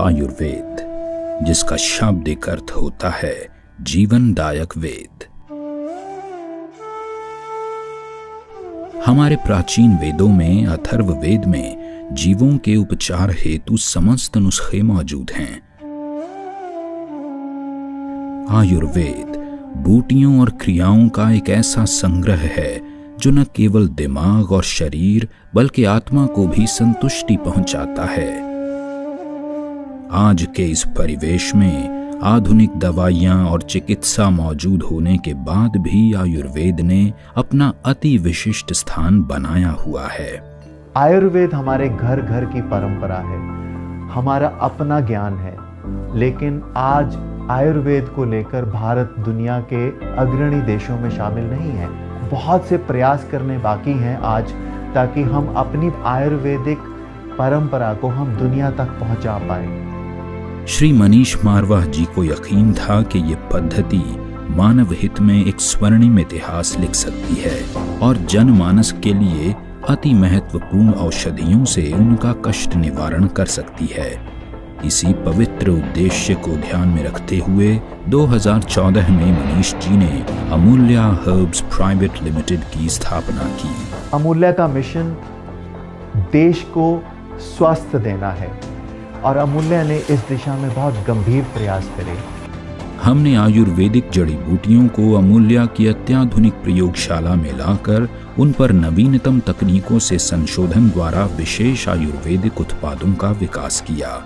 आयुर्वेद, जिसका शाब्दिक अर्थ होता है जीवनदायक वेद। हमारे प्राचीन वेदों में, अथर्ववेद में जीवों के उपचार हेतु समस्त नुस्खे मौजूद हैं। आयुर्वेद बूटियों और क्रियाओं का एक ऐसा संग्रह है जो न केवल दिमाग और शरीर बल्कि आत्मा को भी संतुष्टि पहुंचाता है। आज के इस परिवेश में आधुनिक दवाइयां और चिकित्सा मौजूद होने के बाद भी आयुर्वेद ने अपना अति विशिष्ट स्थान बनाया हुआ है। आयुर्वेद हमारे घर घर की परंपरा है, हमारा अपना ज्ञान है, लेकिन आज आयुर्वेद को लेकर भारत दुनिया के अग्रणी देशों में शामिल नहीं है। बहुत से प्रयास करने बाकी हैं आज, ताकि हम अपनी आयुर्वेदिक परंपरा को हम दुनिया तक पहुंचा पाए। श्री मनीष मारवाह जी को यकीन था कि ये पद्धति मानव हित में एक स्वर्णिम इतिहास लिख सकती है और जनमानस के लिए अति महत्वपूर्ण औषधियों से उनका कष्ट निवारण कर सकती है। इसी पवित्र उद्देश्य को ध्यान में रखते हुए 2014 में मनीष जी ने अमूल्या हर्ब्स प्राइवेट लिमिटेड की स्थापना की। अमूल्या का मिशन देश को स्वास्थ्य देना है और अमूल्या ने इस दिशा में बहुत गंभीर प्रयास करे। हमने आयुर्वेदिक जड़ी बूटियों को अमूल्या की अत्याधुनिक प्रयोगशाला में लाकर उन पर नवीनतम तकनीकों से संशोधन द्वारा विशेष आयुर्वेदिक उत्पादों का विकास किया।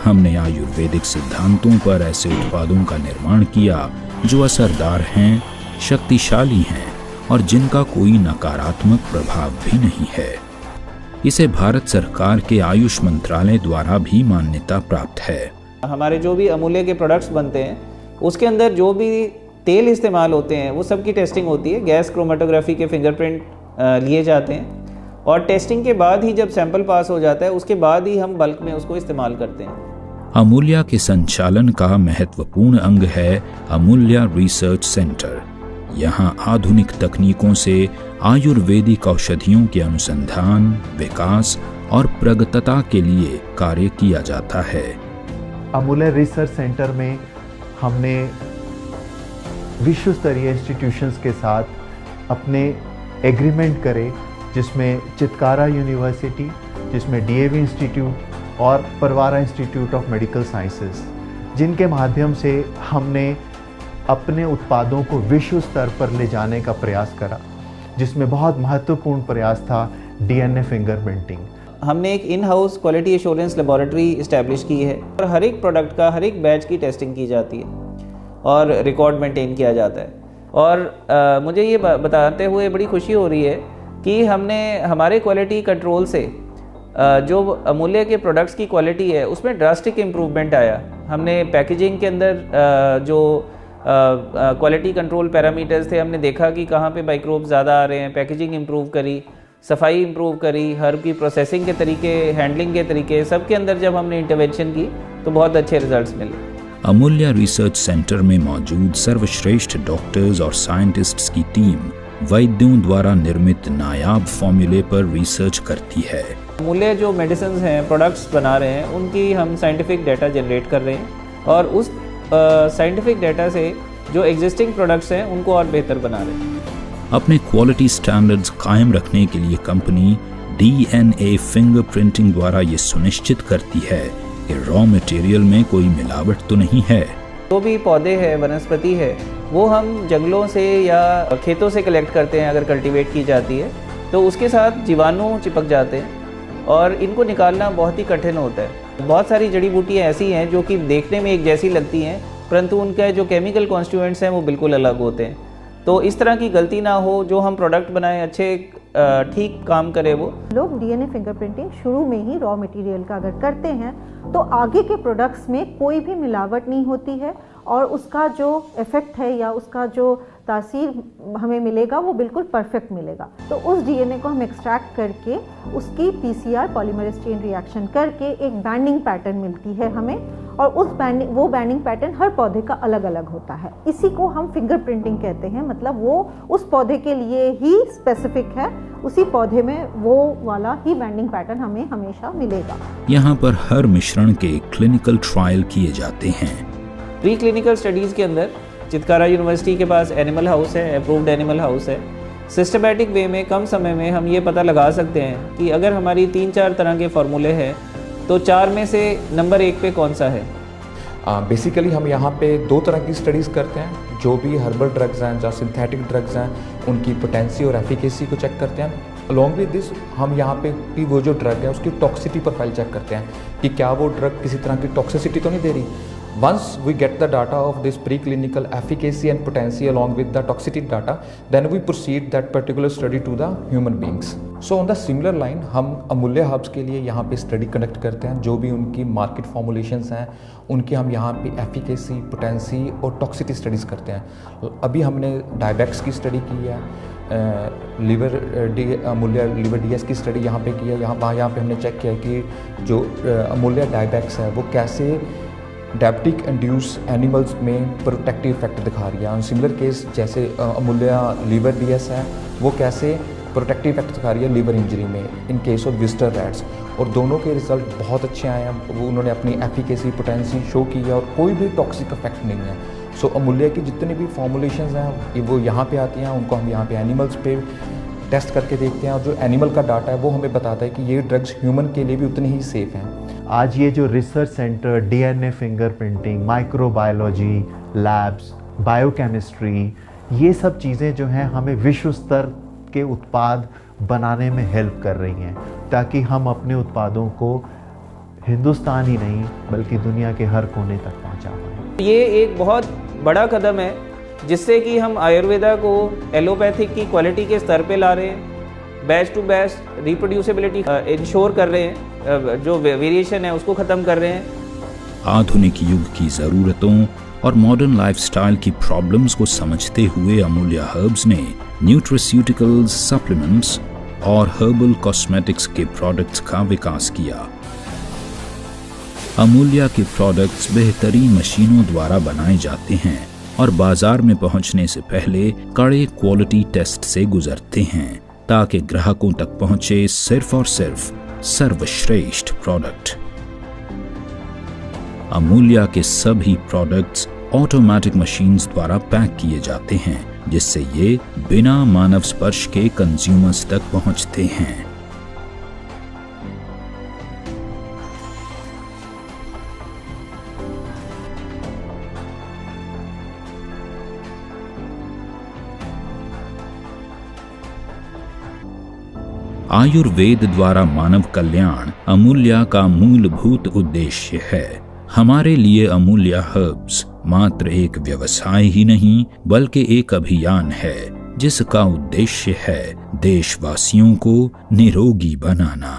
हमने आयुर्वेदिक सिद्धांतों पर ऐसे उत्पादों का निर्माण किया जो असरदार हैं, शक्तिशाली हैं और जिनका कोई नकारात्मक प्रभाव भी नहीं है। इसे भारत सरकार के आयुष मंत्रालय द्वारा भी मान्यता प्राप्त है। हमारे जो भी अमूल्य के प्रोडक्ट्स बनते हैं उसके अंदर जो भी तेल इस्तेमाल होते हैं वो सब की टेस्टिंग होती है। गैस क्रोमेटोग्राफी के फिंगरप्रिंट लिए जाते हैं और टेस्टिंग के बाद ही जब सैंपल पास हो जाता है उसके बाद ही हम बल्क में उसको इस्तेमाल करते हैं। अमूल्या के संचालन का महत्वपूर्ण अंग है अमूल्या रिसर्च सेंटर। यहाँ आधुनिक तकनीकों से आयुर्वेदिक औषधियों के अनुसंधान, विकास और प्रगतता के लिए कार्य किया जाता है। अमूल्या रिसर्च सेंटर में हमने विश्व स्तरीय इंस्टीट्यूशंस के साथ अपने एग्रीमेंट करे, जिसमें चितकारा यूनिवर्सिटी, जिसमें डीएवी इंस्टीट्यूट और Pravara institute of medical sciences, जिनके माध्यम से हमने अपने उत्पादों को विश्व स्तर पर ले जाने का प्रयास करा, जिसमें बहुत महत्वपूर्ण प्रयास था डीएनए फिंगरप्रिंटिंग। हमने एक in house quality assurance laboratory establish की है और हर एक प्रोडक्ट का, हर एक बैच की टेस्टिंग की जाती है और रिकॉर्ड मेंटेन किया जाता है। और मुझे ये बताते हुए बड़ी खुशी हो रही है कि हमने हमारे क्वालिटी कंट्रोल से जो अमूल्य के प्रोडक्ट्स की क्वालिटी है उसमें ड्रास्टिक इम्प्रूवमेंट आया। हमने पैकेजिंग के अंदर जो क्वालिटी कंट्रोल पैरामीटर्स थे, हमने देखा कि कहाँ पे माइक्रोब्स ज़्यादा आ रहे हैं, पैकेजिंग इम्प्रूव करी, सफाई इम्प्रूव करी, हर्ब की प्रोसेसिंग के तरीके, हैंडलिंग के तरीके, सब के अंदर जब हमने इंटरवेंशन की तो बहुत अच्छे रिजल्ट्स मिले। अमूल्या रिसर्च सेंटर में मौजूद सर्वश्रेष्ठ डॉक्टर्स और साइंटिस्ट्स की टीम वैद्यों द्वारा निर्मित नायाब फॉर्मूले पर रिसर्च करती है। अमूल्य जो मेडिसिन हैं, प्रोडक्ट्स बना रहे हैं, उनकी हम साइंटिफिक डाटा जनरेट कर रहे हैं और उस साइंटिफिक डाटा से जो एग्जिस्टिंग प्रोडक्ट्स हैं उनको और बेहतर बना रहे हैं। अपने क्वालिटी स्टैंडर्ड्स कायम रखने के लिए कंपनी डीएनए फिंगरप्रिंटिंग द्वारा ये सुनिश्चित करती है कि रॉ मटेरियल में कोई मिलावट तो नहीं है। जो भी पौधे हैं, वनस्पति है, वो हम जंगलों से या खेतों से कलेक्ट करते हैं। अगर कल्टीवेट की जाती है तो उसके साथ जीवाणु चिपक जाते हैं और इनको निकालना बहुत ही कठिन होता है। बहुत सारी जड़ी बूटियाँ ऐसी हैं जो कि देखने में एक जैसी लगती हैं, परंतु उनके जो केमिकल कॉन्स्टिट्यूएंट्स हैं वो बिल्कुल अलग होते हैं। तो इस तरह की गलती ना हो, जो हम प्रोडक्ट बनाएं अच्छे ठीक काम करे। वो लोग डीएनए फिंगरप्रिंटिंग शुरू में ही रॉ मटेरियल का अगर करते हैं तो आगे के प्रोडक्ट्स में कोई भी मिलावट नहीं होती है और उसका जो इफ़ेक्ट है या उसका जो तासीर हमें मिलेगा वो बिल्कुल परफेक्ट मिलेगा। तो उस डीएनए को हम एक्सट्रैक्ट करके उसकी पीसीआर पॉलीमरेज चेन रिएक्शन करके एक बैंडिंग पैटर्न मिलती है हमें और वो बैंडिंग पैटर्न हर पौधे का अलग अलग होता है। इसी को हम फिंगर प्रिंटिंग कहते हैं, मतलब वो उस पौधे के लिए ही स्पेसिफिक है, उसी पौधे में वो वाला ही बैंडिंग पैटर्न हमें हमेशा मिलेगा। यहाँ पर हर मिश्रण के क्लिनिकल ट्रायल किए जाते हैं। प्री क्लिनिकल स्टडीज़ के अंदर चितकारा यूनिवर्सिटी के पास एनिमल हाउस है, अप्रूव्ड एनिमल हाउस है। सिस्टमैटिक वे में कम समय में हम ये पता लगा सकते हैं कि अगर हमारी 3-4 तरह के फार्मूले हैं तो 4 में से नंबर 1 पे कौन सा है। बेसिकली हम यहाँ पे 2 तरह की स्टडीज़ करते हैं। जो भी हर्बल ड्रग्स हैं या सिंथेटिक ड्रग्स हैं, उनकी पोटेंसी और एफिकेसी को चेक करते हैं। अलॉन्ग विद दिस हम यहाँ पे कि वो जो ड्रग है उसकी टॉक्सिसिटी प्रोफाइल चेक करते हैं कि क्या वो ड्रग किसी तरह की टॉक्सिसिटी तो नहीं दे रही। Once we get the data of this preclinical efficacy and potency along with the toxicity data, then we proceed that particular study to the human beings. So on the similar line, हम अमूल्य herbs के लिए यहाँ पे study conduct करते हैं। जो भी उनकी मार्केट फॉर्मुलेशंस हैं उनकी हम यहाँ पे एफिकेसी, पोटेंसी और टॉक्सिसिटी स्टडीज़ करते हैं। अभी हमने डायबैक्स की स्टडी की है, अमूल्य लिवर डीएस की स्टडी यहाँ पे की है। यहाँ पे हमने चेक किया है कि जो अमूल्य डायबैक्स है वो कैसे डायबिटिक इंड्यूस एनिमल्स में प्रोटेक्टिव इफेक्ट दिखा रही है। सिमिलर केस जैसे अमूल्य लीवर डीएस है वो कैसे प्रोटेक्टिव इफेक्ट दिखा रही है लीवर इंजरी में in case of visitor rats, और दोनों के रिजल्ट बहुत अच्छे आए हैं। वो उन्होंने अपनी एफिकेसी, पोटेंसी शो की है और कोई भी टॉक्सिक इफेक्ट नहीं है। सो अमूल्य की जितने भी फॉर्मुलेशंस हैं वो यहाँ पे आती हैं, उनको हम यहाँ पे एनिमल्स पे टेस्ट करके देखते हैं और जो एनिमल का डाटा है वो हमें बताता है कि ये ड्रग्स ह्यूमन के लिए भी उतनी ही सेफ हैं। आज ये जो research centre, DNA fingerprinting, microbiology labs, biochemistry, ये सब चीज़ें जो हैं हमें विश्व स्तर के उत्पाद बनाने में हेल्प कर रही हैं, ताकि हम अपने उत्पादों को हिंदुस्तान ही नहीं बल्कि दुनिया के हर कोने तक पहुंचा पाएं। ये एक बहुत बड़ा कदम है जिससे कि हम आयुर्वेदा को एलोपैथिक की क्वालिटी के स्तर पे ला रहे हैं, batch to batch reproducibility ensure कर रहे हैं, जो वेरिएशन है उसको ख़त्म कर रहे हैं। आधुनिक युग की ज़रूरतों और मॉडर्न लाइफस्टाइल की प्रॉब्लम्स को समझते हुए अमूल्य हर्ब्स ने न्यूट्रास्यूटिकल्स, सप्लीमेंट्स और हर्बल कॉस्मेटिक्स के प्रोडक्ट्स का विकास किया। अमूल्य के प्रोडक्ट्स बेहतरीन मशीनों द्वारा बनाए जाते हैं और बाजार में पहुंचने से पहले कड़े क्वालिटी टेस्ट से गुजरते हैं ताकि ग्राहकों तक पहुंचे सिर्फ और सिर्फ सर्वश्रेष्ठ प्रोडक्ट। अमूल्य के सभी प्रोडक्ट्स ऑटोमेटिक मशीन्स द्वारा पैक किए जाते हैं, जिससे ये बिना मानव स्पर्श के कंज्यूमर्स तक पहुंचते हैं। आयुर्वेद द्वारा मानव कल्याण अमूल्य का मूलभूत उद्देश्य है। हमारे लिए अमूल्य हर्ब्स मात्र एक व्यवसाय ही नहीं बल्कि एक अभियान है जिसका उद्देश्य है देशवासियों को निरोगी बनाना।